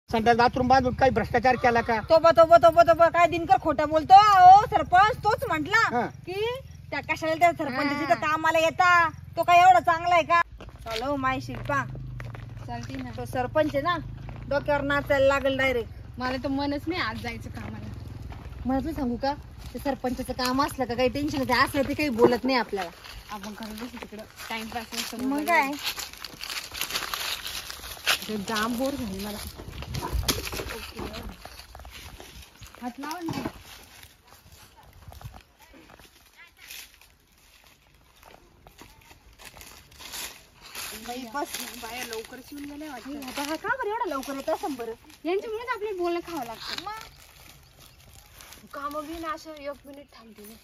संडास बाथरूम बांधून काही भ्रष्टाचार केला का? तो काय दिनकर खोटा बोलतो. अहो सरपंच तोच म्हटला की त्या कशाला त्या सरपंच तिथं कामाला येता, तो काय एवढा चांगला आहे का? चालो माय शिल्पा चालते ना. तो सरपंच आहे ना, डोक्यावर नाचायला लागल डायरेक्ट. मला तर मनच नाही आज जायचं कामाला. मला तुला सांगू का, ते सरपंचाचं काम असलं का काही टेन्शन नाही, असलं ते काही बोलत नाही आपल्याला. आपण करत बसू तिकडं टाइमपास. मग काय जाम बोर झाली मला. हात लावा ना. बस बाया लवकर शिवून गेल्या वाटतं. आता हा का बरं एवढा लवकर येत असं बरं? यांच्यामुळेच आपल्याला बोलणं खावं लागतं. काम बी ना असं 1 मिनिट थांबते ना.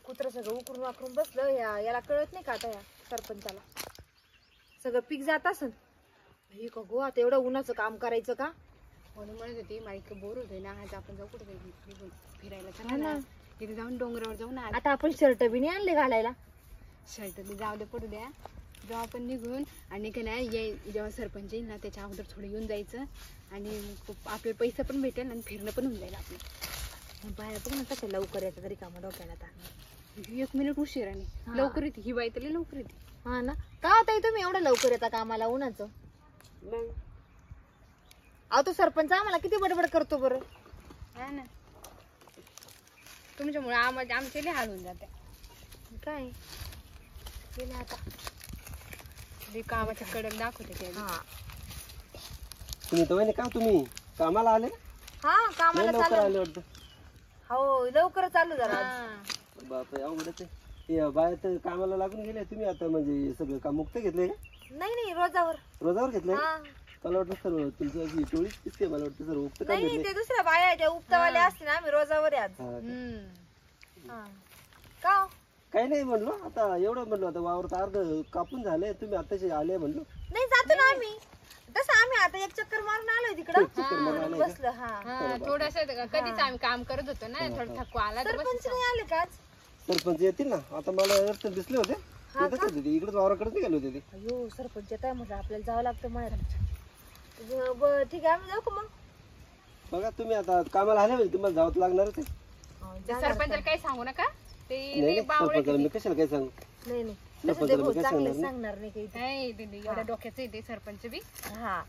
कुत्र सगळं उकरून वाकरून बसलं. याला कळत नाही का आता या सरपंचाला सगळं पीक जात असेल. का गो आता एवढं उन्हाचं काम करायचं का? म्हणून म्हणत होती माईक बोर होतोय ना, आज आपण जाऊ कुठे फिरायला. चला ना तिथे जाऊन डोंगरावर जाऊ ना. आता आपण शर्ट बी नाही आणले घालायला. शर्ट जाऊ दे पडू द्या. जेव्हा आपण निघून आणि का नाही जेव्हा सरपंच येईल ना त्याच्या अगोदर थोडं येऊन जायचं आणि आपले पैसे पण भेटेल आणि फिरणं पण होऊन जाईल आपलं. बाहेर बघ ना कसं लवकर येतं तरी काम डोक्याला आता. 1 मिनिट उशिराने लवकर येते ही बाई तरी लवकर येते. हा ना. का होता तुम्ही एवढं लवकर येता कामाला उन्हाचं? अहो तो सरपंच आम्हाला किती बडबड करतो बरं. हा ना, तुमच्यामुळे आमचे लय हाल होऊन जाते. काय केलं आता कामाच्या कडक दाखवते ते. तुम्ही तर का तुम्ही कामाला आले? हा कामाला लवकर चालू. आले वाटतं. हो लवकर चालू जरा. बापरे अवघडच आहे. बाया तर कामाला लागून गेले. तुम्ही आता म्हणजे सगळं काम मुक्त घेतलंय का? नाही रोजावर. रोजावर घेतलंय? मला वाटतं सर्व तुमची अशी टोळीच दिसते. मला वाटतं सर्व उक्त काम नाही घेतलंय. ते दुसऱ्या बाया त्या उपतावाल्या असते ना, आम्ही रोजावर आहे आज. का काही नाही म्हणलो. आता एवढं म्हणलो आता वावर तर अर्ध कापून झालंय. तुम्ही आताशी आले म्हणलो. नाही जातो ना आम्ही. तसं आम्ही आता एक चक्कर मारून आलोय तिकडं बसलं. हा थोडस कधीच आम्ही काम करत होतो ना, थोडं थकवा आला तर सरपंच नाही आले का आज? सरपंच येतील ना. आता मला रस्त्यात दिसले होते. येतच होते ते. इकडेच वावराकडेच गेले होते ते. अयो सरपंच येत आहे म्हटलं आपल्याला जावं लागतं माहेर. ठीक आहे आम्ही जाऊ का मग? बघा तुम्ही आता कामाला आले म्हणजे तुम्हाला जावं लागणारच आहे. सरपंचाला काही सांगू नका. ते नाही सरपंचाला मी कशाला काय सांगू. नाही नाही सरपंचाला मी काय चांगले सांगणार सांगणार नाही काही. नाही एवढ्या डोक्याचं येते सरपंच बी. हा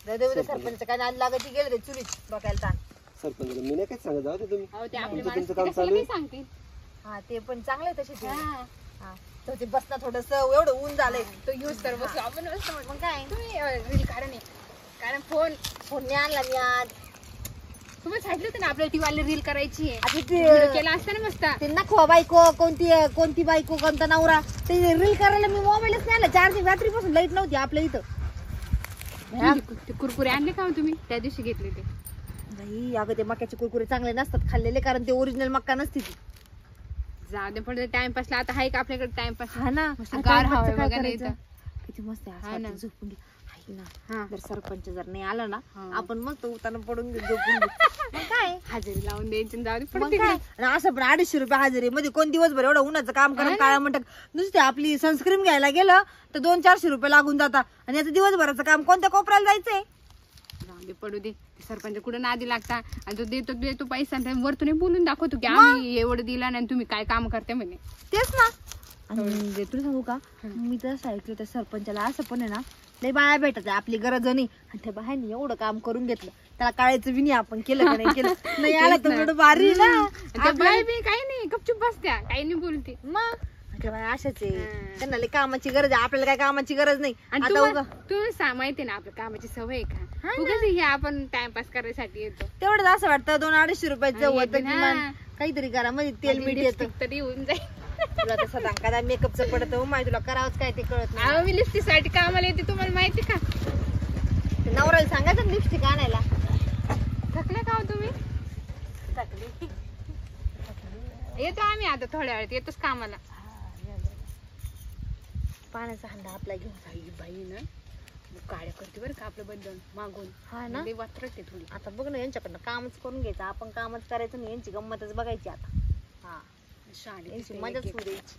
सरपंच काय नाद लागत गेले रे चुलीत डोक्याला ताण. सरपंचाला मी नाही काय सांगत. जाऊ दे तुम्ही. अहो, ते आपले तुमचं माणसं काम कशाला चालू आहे. काही सांगतील. हा ते पण चांगले तसे ते. हा. हा तर ते बसना थोडस एवढं ऊन झालंय. तो यूज तर बसलो आपण बसतो. मग काय तुम्ही रील काढा नाही कारण फोन नाही आणला मी आज. तुम्ही सांगितलं होतं ना आपल्याला ती वाली रील करायची आहे. आता Video केला असता ना मस्त. ते नखवा बायको कोणती बायको कोणता नवरा ते रील करायला मी मोबाईलच नाही आणला. चार्जिंग रात्री पासून लाईट नव्हती आपल्या इथं. ते कुरकुरे आणले का तुम्ही त्या दिवशी घेतले ते? नाही अगं ते मक्याचे कुरकुरे चांगले नसतात खाल्लेले, कारण ते ओरिजिनल मक्का नसते ती. जाऊ दे पण टाइमपासला आता आहे का आपल्याकडे टाइमपास? हा ना गार हवा बघा नाही तर. किती मस्त आहे. हा ना. असं झोपून घे. ऐक ना हा. जर सरपंच जर नाही आला ना हा. आपण मस्त उताना पडून घेऊ, झोपून घेऊ. मग काय हजेरी लावून द्यायची आणि जाऊ दे पण मग तिकडे. काय आणि असं पण 250 रुपये हजेरी मध्ये कोण दिवसभर एवढं उन्हाचं काम हा करून ना. काय म्हणतात. नुसते आपली सनस्क्रीन घ्यायला गेलं तर 200-400 रुपये लागून जातात आणि याचं दिवसभराचं काम कोणत्या कोपऱ्याला जायचंय. जाऊ दे पडू दे. सरपंच कुठं नादी लागता आणि तो देतो पैसा आणि वरतून बोलून दाखवतो की आम्ही एवढं दिला नाही तुम्ही काय काम करते म्हणे. तेच ना. आणि तुला सांगू का मी तर असं ऐकलं त्या सरपंचाला असं पण आहे ना लय बाया भेटत आपली गरज नाही आणि त्या बायांनी एवढं काम करून घेतलं त्याला काळायचं बी नाही आपण केलं का नाही केलं नाही आला तर एवढं भारी ना. त्या बाई बी काही नाही गपचूप बसत्या काही नाही बोलते. मग त्या बाया अशाच आहे. त्यांना लय कामाची गरज आहे, आपल्याला काय कामाची गरज नाही. आणि आता तुम्ही माहिती ना आपल्या कामाची सवय का उगाच हे आपण टाइमपास करायसाठी येतो. तेवढंच असं वाटतं 200-250 रुपयाचं होतं किमान काहीतरी करा मध्ये तेल मीठ येतं तरी होऊन जाईल. तुला तसं दांका मेकअपचं पडतं माहिती तुला करावंच काय ते कळत नाही. मी लिपस्टिक साठी कामाला येते तुम्हाला माहिती का? नवऱ्याला सांगायचं लिपस्टिक आणायला. थकले का हो तुम्ही? येतो आम्ही आता थोड्या वेळात येतोच कामाला. पाण्याचा हंडा आपला घेऊन बाई बाई ना काड्या करते बरं का आपलं बद्दल मागून. हा ना. वात्रट थोडी. आता बघ ना यांच्याकडनं कामच करून घ्यायचं आपण कामच करायचं नाही यांची गंमतच बघायची आता. हा यांची मजाच होऊ द्यायची.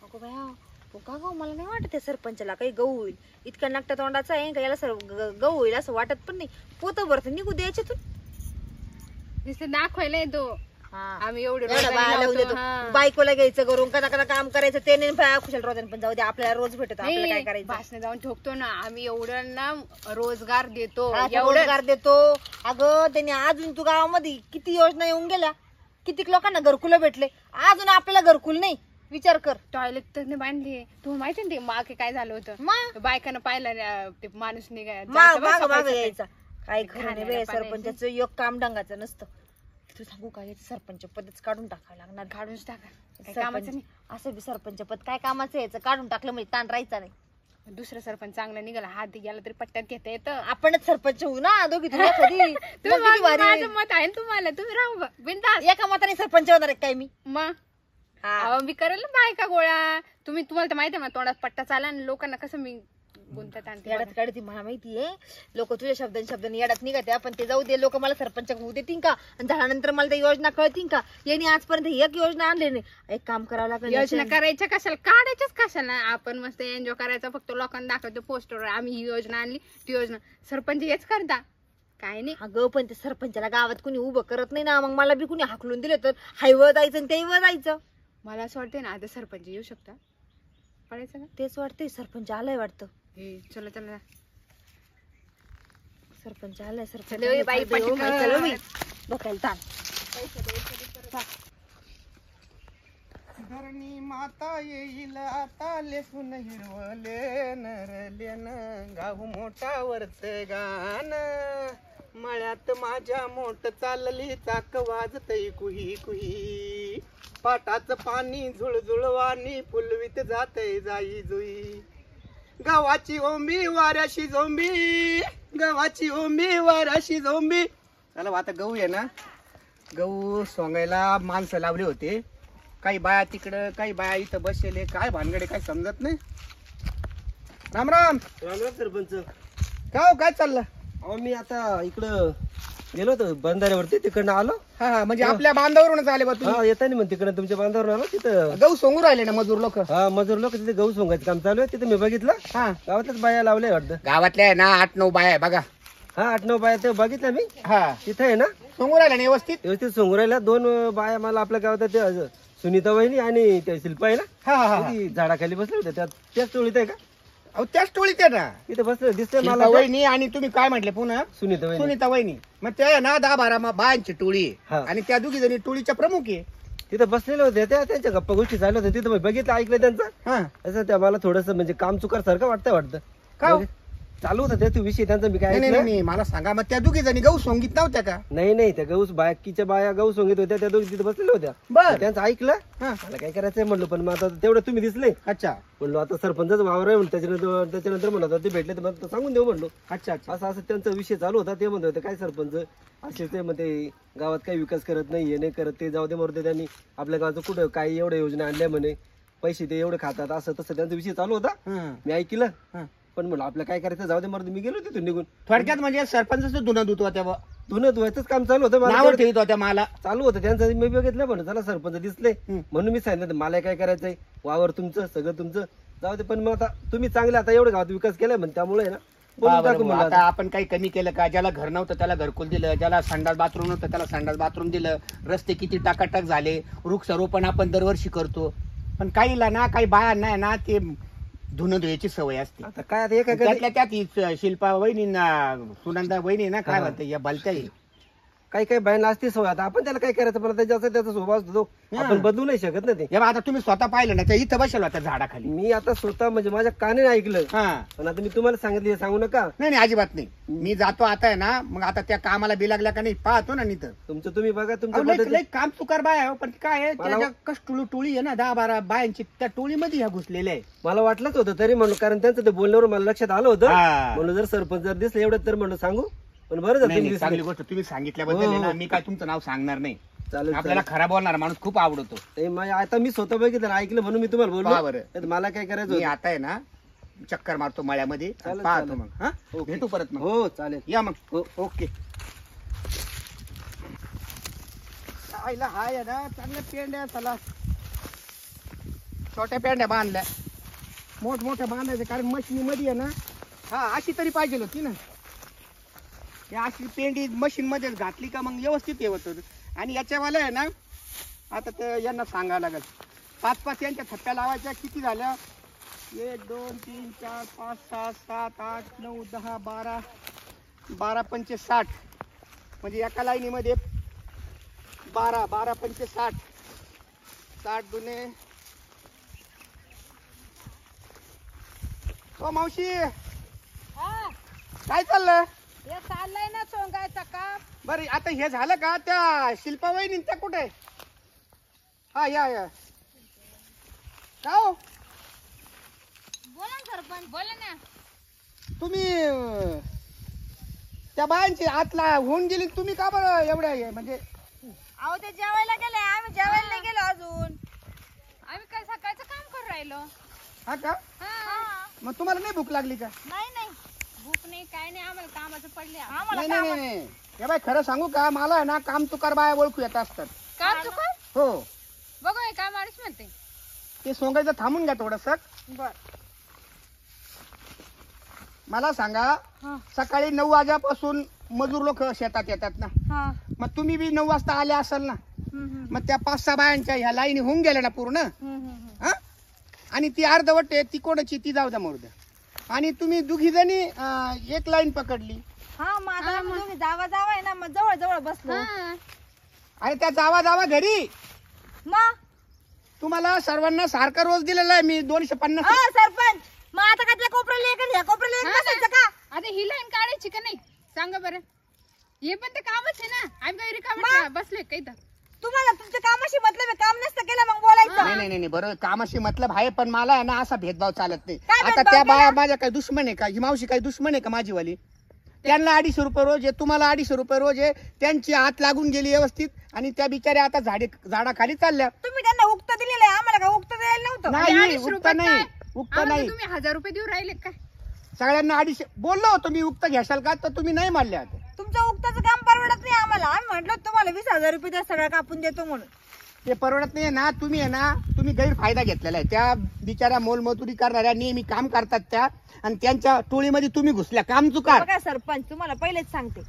अगो बाया का गं मला नाही वाटत त्या सरपंचाला काही गहू होईल. इतका नाकट्या तोंडाचा आहे का याला गहू होईल असं वाटत पण नाही. पोतं भरत निघू द्यायच्यातून. नुसतं दाखवायला येतो आम्ही एवढे बायकोला घ्यायचं करून कदा कदा काम करायचं ते नाही खुशाल रोजन पण जाऊ दे आपल्याला रोज भेटत आपल्याला काय करायचं. भाषण जाऊन ठोकतो ना आम्ही एवढं ना रोजगार देतो रोजगार देतो. अगं त्यांनी अजून तू गावामध्ये किती योजना येऊन गेल्या किती लोकांना घरकुलं भेटले अजून आपल्याला घरकुल नाही. विचार कर. टॉयलेट तर नाही बांधले तुम्हाला माहिती ना ते मागे काय झालं होतं मग बायकांना पाहिलं ते माणूस यायचा काय खरं नाही सरपंचाचं योग काम डांगाचं नसतं. तू सांगू काय सरपंच पदच काढून टाकावं लागणार. काढूनच टाका कामाचं नाही असं बी सरपंच पद काय कामाचं यायचं काढून टाकलं म्हणजे ताण राहायचा नाही. दुसरा सरपंच चांगला निघाला हात गेला तरी पट्ट्यात घेता येतं. आपणच सरपंच होऊ ना दोघी तुला कधी. माझं मत आहे तुम्हाला तुम्ही राहू बिनधास्त. एका मताने सरपंच होणार आहे काय मी. मग मी करेल ना बायका गोळा. तुम्हाला तर माहिती आहे मला तोंडात पट्टा चाला आणि लोकांना कसं मी गुंतात आणते. येड्यात काढते मला माहितीये. लोक तुझ्या शब्दांनी येड्यात निघत पण ते जाऊ दे. लोक मला सरपंच होऊ देतील का आणि झाल्यानंतर मला त्या योजना कळतील का. यांनी आजपर्यंत एक योजना आणली नाही. एक काम करावं लागेल. योजना करायच्या कशाला काढायच्याच कशाला. आपण मस्त एन्जॉय करायचा फक्त लोकांना दाखवतो पोस्टरवर आम्ही ही योजना आणली ती योजना. सरपंच हेच करता काय नाही. अगं पण ते सरपंचाला गावात कुणी उभं करत नाही ना. मग मला बी कुणी हाकलून दिलं तर हायवर जायचं आणि तेवर जायचं. मला असं वाटतंय ना आता सरपंच येऊ शकता पडायचं का. तेच वाटतंय सरपंच आलाय वाटतं. चला चला सरपंच आलाय. सरपंच बाई डोक्याला ताण. धरणी माता येईल आता लेसून हिरवले नरलेन गाव मोठा वरच गाण मळ्यात माझ्या मोठ चालली चाक वाजतय कुही कुही पाटाचं पाणी झुळझुळवानी फुलवीत जातय जाई जुई गावाची ओंबी वाऱ्याशी झोंबी गावाची ओंबी वाऱ्याशी झोंबी. चला आता गहू आहे ना गहू सोंगायला माणसं लावले होते. काही बाया तिकडं काही बाया इथं बसलेले काय भानगडे काय समजत नाही. राम राम. राम राम सरपंच. काय चाललं. अहो मी आता इकडं गेलो होतो बंधाऱ्यावरती तिकडनं आलो. हा म्हणजे आपल्या बांधावरूनच आले बा तुम्ही. हा येताना मग तिकडं तुमच्या बांधावर आलो तिथं गहू सोंगू राहिले ना मजूर लोक. हा मजूर लोक तिथे गहू सोंगायचं काम चालू आहे. तिथे मी बघितलं हा गावातल्याच बाया लावल्या वाटतं. गावातल्या आहे ना 8-9 बाया आहे बघा. हा 8-9 बाया ते बघितलं मी. हा तिथं आहे ना सोंगू राहिले ना व्यवस्थित. व्यवस्थित सोंगू राहिल्या. 2 बाया मला आपल्या गावात ते सुनीता वहिनी आणि त्या शिल्पा आहे ना हा झाडाखाली बसले होते त्याच टोळीत आहे का. अहो त्याच टोळीत आहे ना. तिथे बसले दिसतंय मला मला वहिनी आणि तुम्ही काय म्हटले पुन्हा सुनीता वहिनी. सुनीता वहिनी. मग ते आहे ना 10-12 बायांची टोळी हा. आहे आणि त्या दोघी जणी टोळीच्या प्रमुख आहे. तिथे बसलेले होते त्यांच्या गप्पा गोष्टी चालू होत्या. तिथं बघितलं ऐकलं त्यांचं. हा असं त्या मला थोडस म्हणजे काम चुकार सारखं वाटतं. का हो? म्हणजे चालू होतं ते विषय त्यांचा मी काय नाही ऐकलं. नाही मला सांगा मग त्या दोघी जणी गहू सोंगीत नव्हत्या का. नाही त्या गहू बाकीच्या बाया गहू सोंगीत होत्या त्या दोघी तिथे बसलेल्या होत्या. बर त्यांचं ऐकलं. हा. मला काय करायचंय म्हणलं पण मग आता तेवढं तुम्ही दिसले अच्छा म्हणलो आता सरपंचच वावर आहे म्हणलं त्याच्यानंतर म्हणलं आता ते भेटले तर मला सांगून देऊ म्हणलो. अच्छा अच्छा असं त्यांचा विषय चालू होता. ते म्हणत होते काय सरपंच असे ते म्हणते गावात काही विकास करत नाही हे नाही करत ते जाऊ दे मरते त्यांनी आपल्या गावाचं कुठं काही एवढ्या योजना आणल्या म्हणे पैसे ते एवढे खातात असं तसं त्यांचा विषय चालू होता. हा. मी ऐकलं हा. पण म्हणलं आपलं काय करायचं जाऊ दे मरते. मी गेलो तिथून निघून. थोडक्यात म्हणजे सरपंच धुणं धुत होत्या बा. धुणं धुवायचंच काम चालू होतं. मला नाव तेवढं ठेवत होत्या मला. चालू होतं त्यांचं. मी बघितलं म्हणून चला सरपंच दिसले म्हणून मी सांगितलं मला काय करायचंय वावर तुमचं सगळं तुमचं जाऊ दे. पण मग आता तुम्ही चांगले आता एवढं गावात विकास केलाय म्हणजे त्यामुळे ना बोलून टाकू म्हणलं आता आता. आपण काही कमी केलं का. ज्याला घर नव्हतं त्याला घरकुल दिलं. ज्याला संडास बाथरूम नव्हतं त्याला संडास बाथरूम दिलं. रस्ते किती टाकाटाक झाले. वृक्षारोपण आपण दरवर्षी करतो. पण काहीला ना काही बायांना आहे ना ते धुणं धुयाची सवय असते. आता काय आता एका त्यातल्या त्यात ही शिल्पा वहिनी सुनंदा वहिनी ना काय म्हणते या भलत्या आहे. काही बायला असते सवय. आता आपण त्याला काय करायचं पण त्याचा स्वभाव असतो तो आपण बदलू नाही शकत ना ते. हे बघा, आता तुम्ही स्वतः पाहिलं ना त्या इथं बसेल होत्या झाडाखाली. मी आता स्वतः म्हणजे माझ्या कानाने ऐकलं. हा पण आता मी तुम्हाला सांगितलं हे सांगू नका. नाही नाही अजिबात नाही. मी जातो आता आहे ना मग आता त्या कामाला बिलागल्या का नाही पाहतो ना नीत. तुमचं तुम्ही बघा तुमच्या पद्धतीने. लय काम चुकार बाय आहे हो, पण काय आहे मला- त्याच्या कष्टुळू टोळी आहे ना 10-12 बायांची त्या टोळीमध्ये ह्या घुसलेल्या आहे. मला वाटलंच होतं तरी म्हणलं कारण त्यांचं ते बोलण्यावर मला लक्षात आलं होतं. हा. म्हणलं जर सरपंच जर दिसले एवढं तर म्हणलं सांगू. पण बरं झालं नाही, तुम्ही नाही, चांगली दिसले. गोष्ट तुम्ही सांगितल्याबद्दल आहे ना मी काय तुमचं नाव सांगणार नाही. चालेल आपल्याला खरा बोलणारा माणूस खूप आवडतो. आता मी स्वतः बघितलं ऐकलं म्हणून मी तुम्हाला पहा बोललो. बरं. नाही तर मला काय करायचं मी होतं. आता आहे ना चक्कर मारतो मळ्यामध्ये आणि चालेल, पाहतो चालेल. मग. हा ओके. भेटू परत मग. हो चालेल. या मग. ओके. आईला हाय ना चांगल्या पेंड्या चला छोट्या पेंड्या बांधल्या. मोठमोठ्या बांधायचं, कारण मशिनी मध्ये आहे ना, हा अशी तरी पाहिजे होती ना. या अशी पेंडी मशीन मध्येच घातली का मग व्यवस्थित हे होतं. आणि याच्यावाला आहे ना, आता तर यांना सांगावं लागेल, 5-5 यांच्या थप्प्या लावायच्या. किती झाल्या? 1 2 3 4 5 6 7 8 9 10 12 12 पंचे 60, म्हणजे एका लाईनीमध्ये 12 12 पंचे 60, 60 दुने. ओ मावशी, काय चाललं? हे चाललंय ना सोंगायचं काम. बरं आता हे झालं का? त्या शिल्पा वहिनी त्या कुठे? हा या या. का हो बोला ना सरपंच. बोला ना. तुम्ही त्या बायांची आतला होऊन गेली, तुम्ही का बरं एवढ्या म्हणजे? अहो ते जेवायला गेले, आम्ही जेवायला नाही गेलो अजून. आम्ही काय सकाळचं काम करून राहिलो. हा का? मग तुम्हाला नाही भूक लागली का? नाही नाही भूक नाही काय नाही, आम्हाला कामाचं पडले. नाही नाही नाही. हे बाई खरं सांगू का, मला आहे ना काम तुकार बाया ओळखू येत असतात. काम चुकून हो, बघू हे काम माणूस म्हणते. ते सोंगायचं थांबून घ्या थोडस. बर. मला सांगा, सकाळी 9 वाजल्यापासून मजूर लोक शेतात येतात ना, हा. मग तुम्ही बी 9 वाजता आले असाल ना, मग त्या 5-6 बायांच्या ह्या लाईनी होऊन गेल्या ना पूर्ण. हा? आणि ती अर्धवट आहे, ती कोणाची ती जाऊ द्या मोर द्या. आणि तुम्ही दोघी जणी एक लाईन पकडली. हा माझा तुम्ही जावा जावा आहे ना, मग जवळ जवळ बसलो. आणि त्या जावा घरी मग तुम्हाला सर्वांना सारखा रोज दिलेला आहे मी 250. सरपंच, मग आता का त्या कोपऱ्याला एक आणि ह्या कोपऱ्याला एक बसायचं का? आता ही लाईन काढायची का नाही सांगा बरं. हे पण ते कामच आहे ना, आम्ही काही रिकाम बसलोय काही तर. तुम्हाला तुमच्या कामाशी मतलब आहे, काम नसतं केलं मग बोलायचं. नाही बरोबर, कामाशी मतलब आहे, पण मला आहे ना असा भेदभाव चालत नाही. काय आता भेदभाव त्या बाया केला? माझ्या काही दुश्मन आहे का? ही मावशी काही दुश्मन आहे का माझीवाली? त्यांना 250 रुपये रोज आहे, तुम्हाला 250 रुपये रोज आहे. त्यांची हात लागून गेली व्यवस्थित, आणि त्या बिचाऱ्या आता झाडाखाली चालल्या. तुम्ही त्यांना उक्त दिलेलं आहे, आम्हाला का उक्त द्यायला नव्हतं? नाही, 250 उक्त नाही, काय? उक्त आम्हाला नाही. तुम्ही 1000 रुपये देऊ राहिले काय? सगळ्यांना 250 बोललो होतो मी, उक्त घ्याल का? तर तुम्ही नाही मानल्या. तुमचं उक्ताचं काम परवडत नाही आम्हाला. आम्ही म्हटलं तुम्हाला 20,000 रुपये द्या, सगळं कापून देतो म्हणून. ते परवडत नाही ना. तुम्ही आहे ना, तुम्ही गैरफायदा घेतलेला आहे. त्या बिचाऱ्या मोलमजुरी करणाऱ्या नेहमी काम करतात त्या, आणि त्यांच्या टोळीमध्ये तुम्ही घुसल्या. काम चुकार. बघा सरपंच, तुम्हाला पहिलेच सांगते,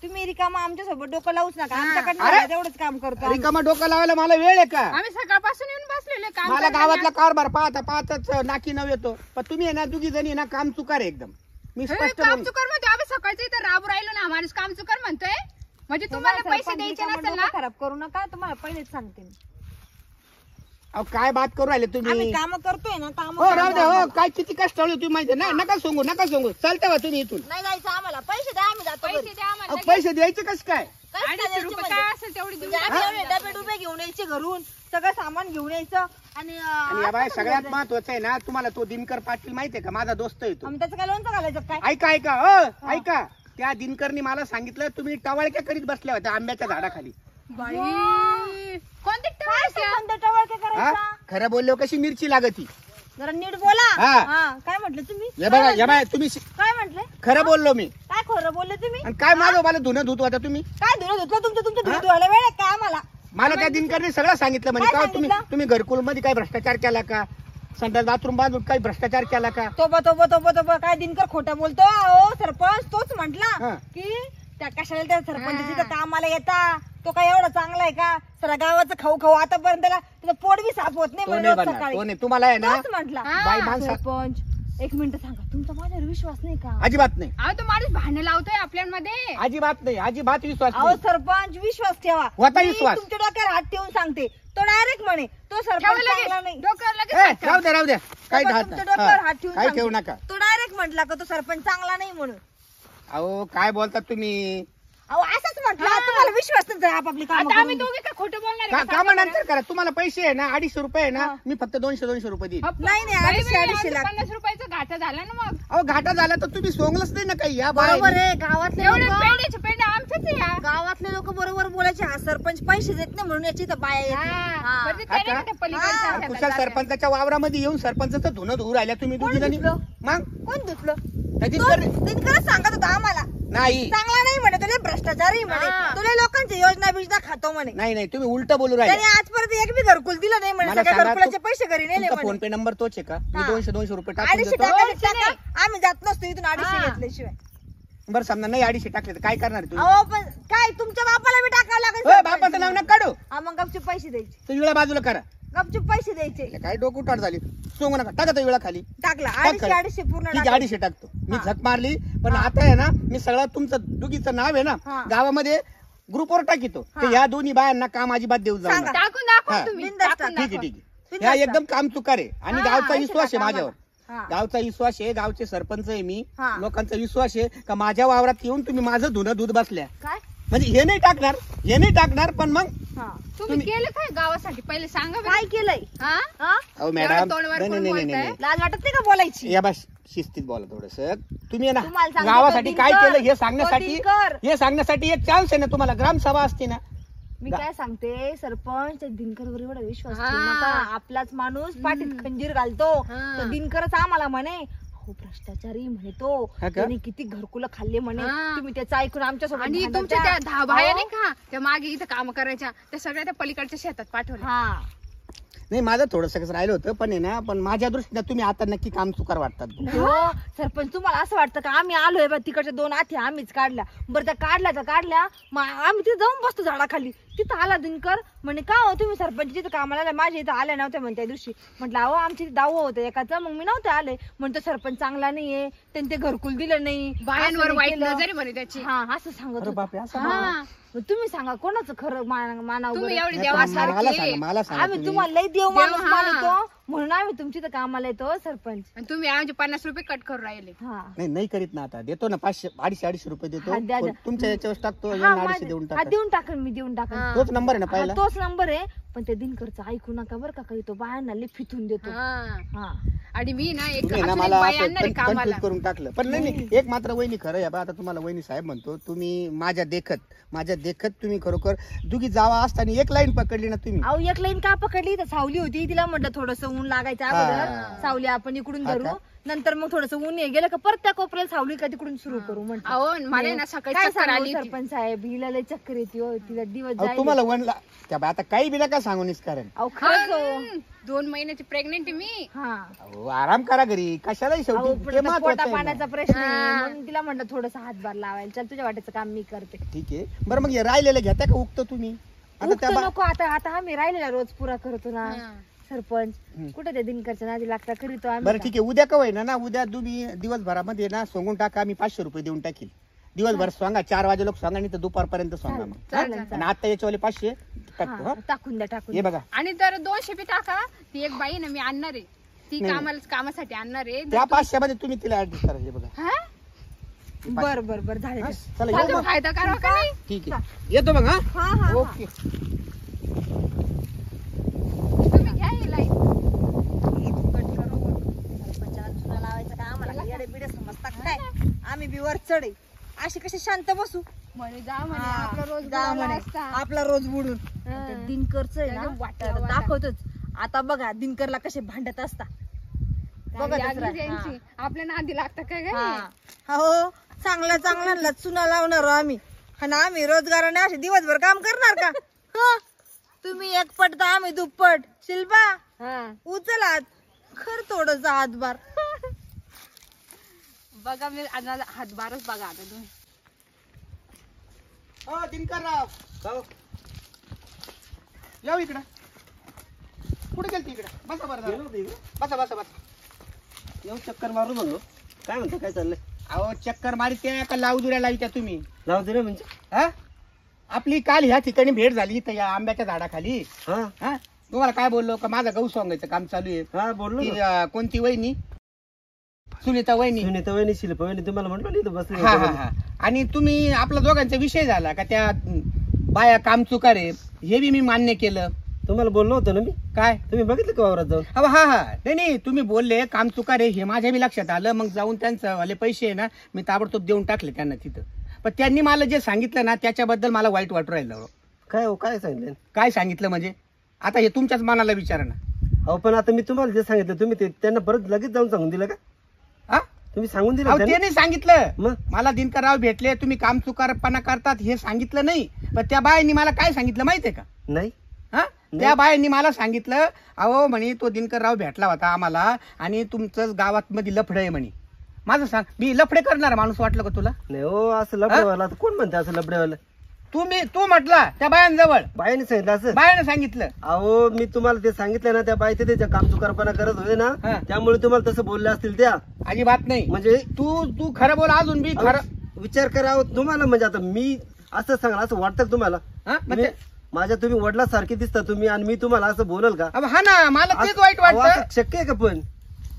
तुम्ही रिकामा आमच्या सोबत डोकं लावूच नका. अरे! आमच्याकडे तेवढंच काम करतो आम्ही. रिकामा डोकं लावायला मला वेळ आहे का? आम्ही सकाळपासून येऊन बसलेले काम मला करताना. गावातला कारभार पाहताच नाकी नव येतो. पण तुम्ही आहे ना, दोघी जणी ना काम चुकार आहे एकदम. मी हे, स्पष्ट काम बोलतो. चुकार म्हणतोय. आम्ही सकाळचं इथं राबू राहिलो ना, माणूस काम चुकार म्हणतोय. म्हणजे तुम्हाला बघा, पैसे सरपंच, द्यायचे रिकामा नसेल डोकं ना. खराब करू नका, तुम्हाला पहिलेच सांगते मी. अहो काय बात करू राहिले आम्ही तुम्ही? काम करतोय ना, काम हो राहू द्या. हो काय किती कष्ट तुम्ही माहिती ना. नका सांगू चालता बा तुम्ही इथून. नाही जायचं आम्हाला. पैसे द्या, आम्ही जातो घरी. पैसे द्या आम्हाला अहो, लगेच. पैसे द्यायचे कस काय? काय 250 करायचं रुपये म्हणजे? काय असेल तेवढी देऊ. म्हणजे आम्ही एवढे डबे डुबे घेऊन यायचे घरून, सगळं सामान घेऊन यायचं. आणि आणि या बाय सगळ्यात महत्वाचं आहे ना, तुम्हाला तो दिनकर पाटील माहितीये का? माझा दोस्त आहे तो. आम्ही त्याचं काय लोणचं घालायचं काय? ऐका त्या दिनकरनी मला सांगितलं तुम्ही टवाळक्या करीत बसल्या होत्या आंब्याच्या झाडाखाली. बाई, कोणते काय टवाळक्या? संबंध टवळके हा? करायचा? खरं बोलल्यावर कशी मिरची लागती. जरा नीट बोला. हा. हा, काय म्हटलं तुम्ही? या बाय तुम्ही काय म्हटले? खरं बोललो मी. काय खरं बोलले तुम्ही? आणि काय माझं मला धुणं धुत होता तुम्ही? काय धुणं धुतलं तुमचं धुणं धुवायला वेळ आहे का आम्हाला? मला त्या दिनकरने सगळं सांगितलं म्हणजे काय का तुम्ही सांगितलं? तुम्ही घरकुल मध्ये काय भ्रष्टाचार केला का? संडास बाथरूम बांधून काही भ्रष्टाचार केला का? तोबा काय दिनकर खोटं बोलतो. अहो सरपंच तोच हा. म्हटला की त्या कशाला त्या सरपंच तिथं कामाला येता, तो काय एवढा चांगला आहे का? सगळ्या गावाचं खाऊ आतापर्यंत त्याचं पोट बी साफ होत नाही तो म्हणून नाही रोज बनणार, सकाळी. तो नाही. तुम्हाला आहे ना तोच म्हटला. बाई माणसा सरपंच एक मिनिट सांगा, तुमचा माझ्यावर विश्वास नाही का? अजिबात नाही, अहो तो माणूस भांडण लावतोय आपल्यामध्ये. अजिबात नाही, अजिबात विश्वास अहो नाही. सरपंच विश्वास ठेवा. होता मी विश्वास. तुमच्या डोक्यावर हात ठेवून सांगते, तो डायरेक्ट म्हणे तो ठेवा सरपंच लगेच. चांगला नाही. डोक्यावर लगेच ए, हात ठेवा. राहू द्या काही बाबा, हात तुमच्या डोक्यावर हात ठेवून काही सांगते. ठेवू नका. तो डायरेक्ट म्हटला का तो सरपंच चांगला नाही म्हणून. अहो काय बोलतात तुम्ही? अहो असंच म्हटलं. तुम्हाला विश्वास नाही आपापली काम आता आम्ही दोघे का खोटं बोलणार आहे का? कामा नंतर करा. तुम्हाला पैसे आहे ना 250 रुपये आहे ना, मी फक्त 200 रुपये देईन. नाही, नाही, बाई, 250 आमचं लागतं. 50 रुपयाचा घाटा झाला ना मग. अहो घाटा झाला तर तुम्ही सोंगलच नाही ना काही. या बरोबर आहे. गावातले एवढे लोक पेंड्याचे पेंड्या आमच्याच आहे या. गावातले लोक बरोबर बोलायचे. हा सरपंच पैसे देत नाही म्हणून याची तर बाया येत नाही. हा. बरं ते हा त्याने का? त्या पलीकडच्या हा, शेतात कुशल जाते. सरपंचाच्या वावरामध्ये येऊन सरपंचाचं धुणं धुवू राहिल्या तुम्ही दोघी जणी. धुतलं? मग कोण धुतलं? दिनकरच सांगत होता आम्हाला नाही चांगला नाही म्हणे तुला भ्रष्टाचारी म्हणे तुला लोकांची योजना बिजना खातो म्हणे नाही नाही तुम्ही उलट बोलू राहिले त्याने आजपर्यंत एक बी घरकुल दिलं नाही म्हणे मला सगळ्या सांगा, घरकुलाचे पैसे घरी नेले तुमचा म्हणे फोन पे नंबर तोच आहे का मी हा. 200 रुपये टाकून 250 देतो टाकायचे टाका आम्ही जात नसतो इथून 250 घेतल्याशिवाय बरं समजा नाही 250 टाकले तर काय करणार तुम्ही अहो पण काय तुमच्या बापाला बी टाकावं लागेल होय, सरपंच. बापाचं नाव नका काढू हा मग गपचूप पैसे द्यायचे तो वेळा बाजूला करा गपचूप पैसे द्यायचे काय डोकं उठाट झाली सोंगू नका टाका तो वेळा खाली टाकला टाक 250 पूर्ण ठीक टाकलं. आहे 250 टाकतो मी झक मारली पण आता आहे ना मी सगळं तुमचं दुगीचं नाव आहे ना हा. गावामध्ये ग्रुपवर टाकितो तर या दोन्ही बायांना काम अजिबात देऊ जाऊ सांगा. नका. टाकून दाखवा हा. तुम्ही बिनधास्त टाकून ठीक आहे दाखवा. ठीक आहे बिनधास्त ह्या एकदम काम चुकार आहे आणि हा, गावचा पैसे विश्वास आहे टाका माझ्यावर हा. गावचा विश्वास आहे गावचे सरपंच आहे मी हा. लोकांचा विश्वास आहे का माझ्या वावरात येऊन तुम्ही माझं धुणं दूध बसल्या काय म्हणजे हे नाही टाकणार पण मग हा तुम्ही केलं काय गावासाठी पहिले सांगा बरं. काय केलंय हा हा अहो एवढं मॅडम तोंडवर नाही कोण नाही नाही बोलतंय? नाही लाज वाटत नाही का बोलायची या बस शिस्तीत बोला थोडस तुम्ही आहे तुम्हाला ना सांगते गावासाठी तो काय दिनकर, केलं हे तो सांगण्यासाठी दिनकर. हे सांगण्यासाठी एक चान्स आहे ना तुम्हाला ग्रामसभा असते ना मी काय सांगते सरपंच त्या दिनकरवर एवढा विश्वास हा. ठेवू नका आपलाच माणूस पाठीत खंजीर घालतो हा. तो दिनकरच आम्हाला म्हणे हो भ्रष्टाचारी म्हणे तो हा का? त्याने किती घरकुलं खाल्ले म्हणे हा. तुम्ही त्याचं ऐकून आमच्या सोबत आणि तुमच्या त्या 10 बाया नाही का त्या मागे इथं काम करायच्या त्या सगळ्या त्या पलीकडच्या शेतात पाठवल्या हा नाही माझं थोडस कसं राहिलं होतं पण आहे ना पण माझ्या दृष्टीने तुम्ही आता नक्की काम चुकार वाटतात हो सरपंच तुम्हाला असं वाटतं का आम्ही आलोय बा तिकडच्या 2 आथी आम्हीच काढल्या बरं त्या काढल्या मग आम्ही तिथे जाऊन बसतो झाडाखाली तिथं आला दिनकर म्हणे का हो तुम्ही सरपंच तिथं कामाला आलाय? माझ्या इथं आल्या नव्हत्या म्हणे त्या दिवशी म्हटलं अहो आमची दावा होतं एकाचं मग मी नव्हते आले म्हणतो सरपंच चांगला नाहीये त्यांनी ते घरकुल दिलं नाही बायांवर असं वाईट केलं. नजर म्हणे त्याची हा असं सांगत अरे होता. बापरे असं हा. मग तुम्ही सांगा कोणाचं खरं मानावं तुम्ही बरं? एवढी नाही, पण मला देवासारखी सांगा मला सांगा आम्ही तुम्ही. तुम्हाला लई देव माणूस हा. मानतो म्हणून आम्ही तुमची तर कामाला येतो सरपंच आणि तुम्ही आमचे 50 रुपये कट करून राहिले हा नाही करीत ना आता देतो ना 500-250 रुपये देतो हा, द्या, द्या. पण तुमच्या याच्यावर टाकतो हा, यांना माझं- 250 देऊन हा, टाका देऊन टाकन मी देऊन टाकन हा. तोच नंबर आहे ना हा, पहिला तोच नंबर आहे पण त्या दिनकरचं ऐकू नका बरं का काही तो बायांना लई फिथून देतो हा. हा आणि मी ना एक तुम्ही ना अजून एक मला बाई असं आणणार आहे कामाला कन्फ्युज करून टाकलं पण नाही एक मात्र वहिनी खरं आहे बा आता तुम्हाला वहिनी साहेब म्हणतो तुम्ही माझ्या देखत तुम्ही खरोखर दुगी जावा असताना एक लाईन पकडली ना तुम्ही अहो एक लाईन का पकडली तर सावली होती तिला म्हटलं थोडस ऊन लागायचं अगोदर सावली आपण इकडून हा धरू का? नंतर मग थोडस ऊन हे गेलं का परत त्या कोपऱ्याला सावली का तिकडून सुरू करू म्हटलं अहो मला ना सकाळी काय चक्कर आली सांगू होती. सरपंच साहेब हिला लय चक्कर येते हो तिला दिवस अहो, जाईल तुम्हाला वनला त्या बा आता काही बी नका सांगू निष्कारण अहो खरंच हो 2 महिन्याची प्रेग्नेंट आहे मी हा अहो, आराम करा घरी कशालाही अहो, शेवटी पण ते आता महत्वाचं पोटा आहे ना. पाण्याचा प्रश्न आहे हा. म्हणून तिला म्हटलं थोडस हातभार लावायला चल तुझ्या वाट्याचं काम मी करते ठीक आहे बरं मग हे राहिलेलं घेता का उगतं तुम्ही आता त्या उगतं बा- नको आता आम्ही राहिलेला रोज पुरा करतो ना हा. सरपंच कुठे त्या दिनकरच्या नादी लागता करीतो आम्ही बरं ठीक आहे उद्या का होईना ना उद्या तुम्ही दिवसभरामध्ये ना सोंगून टाका मी 500 रुपये देऊन टाकील दिवसभर सांगा 4 वाजे लोक सांगा नाही तर दुपारपर्यंत सांगा मग चालेल आणि आता याच्यावाले 500 टाकतो हा, हा टाकून द्या टाकून हे द्या. बघा आणि तर 200 बी टाका ती एक बाई ना मी आणणार आहे ती कामासाठी आणणार आहे त्या 500 मध्ये तुम्ही तिला ऍडजस्ट करा हे बघा हा? बर झाले हा, ते. चला येऊ माझा मग फायदा करावा का नाही ठीक आहे येतो मग हा हा हा ओके तुम्ही घ्या ही लाईन सरपंचाला चुना लावायचं का आम्हाला येडे बिडे समजतात काय आम्ही बी वर चढे अशी कशी शांत बसू म्हणे जा म्हणे हा, आपला रोज जा बुडाला म्हणे. असता. आपला रोज बुडून हा. ते दिनकरच आहे ना त्याला वाटा त्याला वाटा. दाखवतोच आता बघा दिनकरला कसे भांडत असता बघा आणि दुसरा. आधीच यांची. आपल्या नादी लागतं काय हा. काय हो चांगल्या चुना लावणार आम्ही आणि आम्ही रोजगाराने असे दिवसभर काम करणार का हं? तुम्ही एक पट तर आम्ही दुप्पट शिल्पा उचलात खर थोडस हातभार बघा मी हातभारच बघा आता तुम्ही हो दिनकरराव येऊ इकडं कुठे गेलती इकडे बसा बरं जरा. बसा येऊ चक्कर मारू म्हणलो काय म्हणतो काय चाललंय अहो चक्कर मारित्या का लावजुऱ्या लावित्या तुम्ही लाव दे रे म्हणजे हा आपली काल ह्या ठिकाणी भेट झाली इथं या आंब्याच्या झाडाखाली हा हा तुम्हाला काय बोललो का माझं गहू सोंगायचं काम चालू आहे हा बोललो ती, ना. कोणती वहिनी सुनीता वहिनी सुनीता वहिनी शिल्पा वहिनी तुम्हाला म्हटलं नाही इथं बसले हा हा हा आणि तुम्ही आपला दोघांचा विषय झाला का त्या बाया काम चुकार आहे हे बी मी मान्य केलं तुम्हाला बोललो होतं ना मी काय तुम्ही बघितलं का वावरात जाऊन अहो हा नाही तुम्ही बोलले काम चुकार आहे हे माझ्या बी लक्षात आलं मग जाऊन त्यांचं वाले पैसे आहे ना मी ताबडतोब देऊन टाकले त्यांना तिथं पण त्यांनी मला जे सांगितलं ना त्याच्याबद्दल मला वाईट वाटू राहिलं काय हो काय सांगितलं काय सांगितलं म्हणजे आता हे तुमच्याच मनाला विचारा ना अहो पण आता मी तुम्हाला जे सांगितलं तुम्ही ते त्यांना परत लगेच जाऊन सांगून दिलं का हा तुम्ही सांगून दिलं अहो, त्यांना? ते नाही सांगितलं मग मला दिनकरराव भेटले तुम्ही काम चुकारपणा करतात हे सांगितलं नाही. पण त्या बायांनी मला काय सांगितलं माहितीये का? नाही हा त्या बायांनी मला सांगितलं अहो म्हणे तो दिनकरराव भेटला होता आम्हाला आणि तुमचं गावात मध्ये लफडं आहे म्हणे. माझं सांग मी लफडे करणार माणूस वाटलं का तुला? नाही हो असं लबडेवाला कोण म्हणते असं लबडेवाला? तू म्हटला त्या बायांजवळ बाईने सांगितलं असं? बायाने सांगितलं. अहो मी तुम्हाला ते सांगितलं ना त्या बाई ते त्याच्या काम चुकारपणा करत होते ना हा. त्यामुळे तुम्हाला तसं बोलले असतील त्या. अजिबात नाही. म्हणजे तू खरं बोल अजून बी खरं. विचार करा अहो, तुम्हाला म्हणजे आता मी असं सांगा असं वाटतं का तुम्हाला? हा? मग मी- ते- माझ्या तुम्ही वडिलासारखे दिसता तुम्ही आणि मी तुम्हाला असं बोलल का? अहो, हा ना मला तेच वाईट अहो, वाटतं. असं शक्य आहे का पण?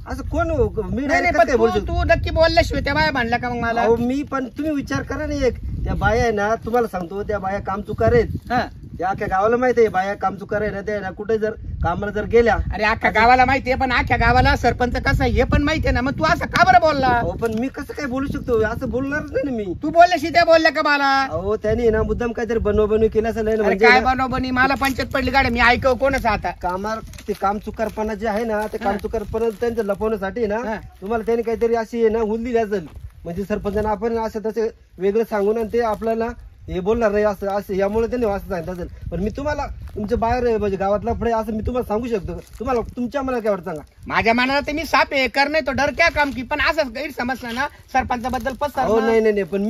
असं कोण मी नाही नाही direct पण काय बोलू तू शकतो? तू नक्की बोलल्याशिवाय त्या बाया म्हणल्या का मग मला? अहो मी पण तुम्ही विचार करा ना एक त्या बाया आहे ना तुम्हाला सांगतो त्या बाया काम चुकार आहेत. हा. त्या अख्ख्या गावाला माहिती आहे बाया काम चुकार आहे ना त्या ना कुठे जर कामाला जर गेल्या अरे अख्ख्या गावाला माहितीये पण अख्ख्या गावाला सरपंच कसा आहे हे पण माहितीये ना. मग तू असं का बरं बोलला? अहो पण मी कसं काय बोलू शकतो असं बोलणारच नाही ना मी. तू बोलल्याशी त्या बोलल्या का मला? अहो त्याने ना मुद्दाम काहीतरी बनवून केलं असेल ना अरे म्हणजे काय ना, बनवबनी मला पंचायत पडली गाड्या मी ऐकव कोणच आता. कामार ते काम चुकारपणा जे आहे ना ते काम चुकारपणा त्यांचं लपवण्यासाठी ना हा. तुम्हाला त्याने काहीतरी अशी ना हुल दिली असेल म्हणजे सरपंचांना आपण असं तसं वेगळं सांगून आणि ते आपल्याला हे बोलणार नाही असं असं यामुळे त्यांनी असं सांगितलं असेल. पण मी तुम्हाला तुमच्या बाहेर म्हणजे गावातला पुढे असं मी तुम्हाला सांगू शकतो तुम्हाला तुमच्या मनात काय वाटतं सांगा? माझ्या मनाला तर मी साप आहे कर नाही तो डर क्या काम की पण असं गैरसमजला ना सरपंचाबद्दल हो पसर. नाही नाही नाही पण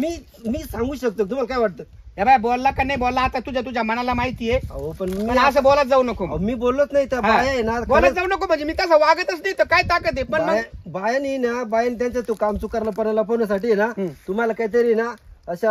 मी सांगू शकतो तुम्हाला काय वाटतं? हे बाय बोलला का नाही बोलला आता तुझ्या मनाला माहितीये. अहो पण पण मी असं बोलत जाऊ नको. अहो, मी बोललोच नाही त्या हा. बाया आहे ना बोलत जाऊ नको म्हणजे मी तसं वागतच नाही तर काय ताकद आहे. पण मग बायानी ना बायाने त्यांचा तो काम चुकारला लपवण्यासाठी ना तुम्हाला काहीतरी ना अशा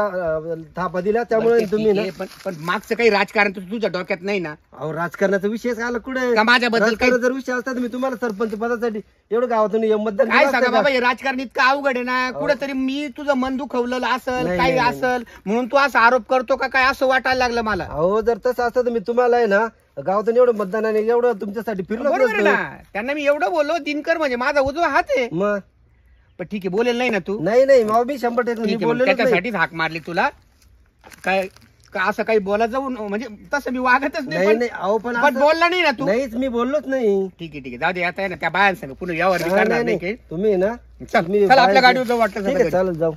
थापा दिल्या त्यामुळे तुम्ही ना पण मागचं काही राजकारण तर तुझ्या डोक्यात नाही ना. अहो राजकारणाचा विषय आला कुठे? का माझ्याबद्दल काही राजकारण जर विषय असता तर मी तुम्हाला सरपंच पदासाठी एवढं गावातून मतदान काय केलं सांगा असतं बाबा का? हे राजकारण इतकं अवघड आहे ना. कुठेतरी मी तुझं मन दुखवलेलं असल नाही, काही नाही, असल म्हणून तू असा आरोप करतो का काय असं वाटायला लागलं मला. अहो जर तसं असतं तर मी तुम्हाला आहे ना गावातून एवढं मतदान आणि एवढं तुमच्यासाठी फिरलो बरोबर आहे ना. त्यांना मी एवढं बोललो दिनकर म्हणजे माझा उजवा हात आहे. मग पण ठीक आहे बोलेल नाही ना तू. नाही नाही मग मी 100% ठीक आहे मग बोललेलो नाही. त्याच्यासाठीच हाक मारली तुला. काय का असं काही बोला जाऊन म्हणजे तसं मी वागतच नाही. नाही पण- नाही अहो पण पण असं- बोलला नाही ना तू. नाहीच मी बोललोच नाही. ठीक आहे जाऊ दे आता आहे ना त्या बायांसंग पुन्हा यावर नाही, करणार नाही, नाही नाही. काही. तुम्ही ना चल तुम्ही चल आपल्या बाहेर- गाडीवर जाऊ वाटतं ठीक आहे चालेल जाऊ.